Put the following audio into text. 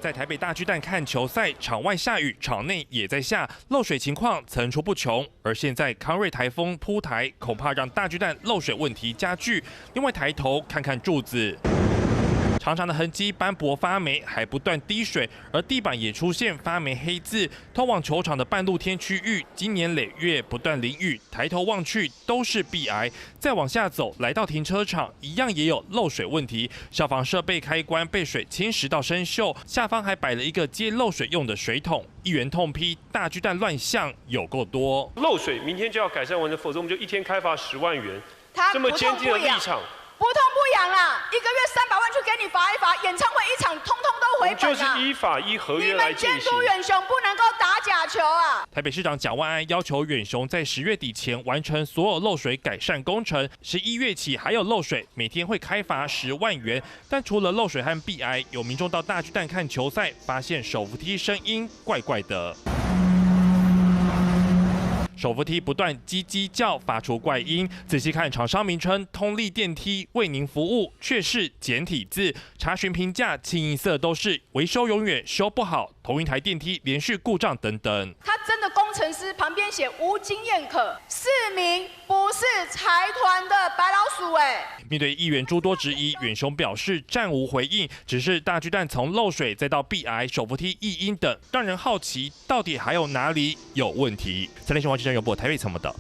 在台北大巨蛋看球赛，场外下雨，场内也在下，漏水情况层出不穷。而现在康瑞台风扑台，恐怕让大巨蛋漏水问题加剧。另外抬头看看柱子，长长的痕迹斑驳发霉，还不断滴水，而地板也出现发霉黑渍。通往球场的半露天区域，今年累月不断淋雨，抬头望去都是壁癌。再往下走，来到停车场，一样也有漏水问题。消防设备开关被水侵蚀到生锈，下方还摆了一个接漏水用的水桶。议员痛批大巨蛋乱象有够多，漏水明天就要改善完成，否则我们就一天开罚10万元。这么坚定的立场。不痛不痒啦，1个月300万去给你罚一罚，演唱会一场通通都回本就是依法依合约来进行。你们监督远雄不能够打假球啊！台北市长蒋万安要求远雄在10月底前完成所有漏水改善工程，11月起还有漏水，每天会开罚10万元。但除了漏水和壁癌，有民众到大巨蛋看球赛，发现手扶梯声音怪怪的。手扶梯不断叽叽叫，发出怪音。仔细看厂商名称，通力电梯为您服务，却是简体字。查询评价，清一色都是维修永远修不好，同一台电梯连续故障等等。他真的工程师旁边写无经验可，市民不是财团的白老鼠面对议员诸多质疑，远雄表示暂无回应，只是大巨蛋从漏水再到壁癌、手扶梯异音等，让人好奇到底还有哪里有问题。3立新闻记者尤博台北采访报道。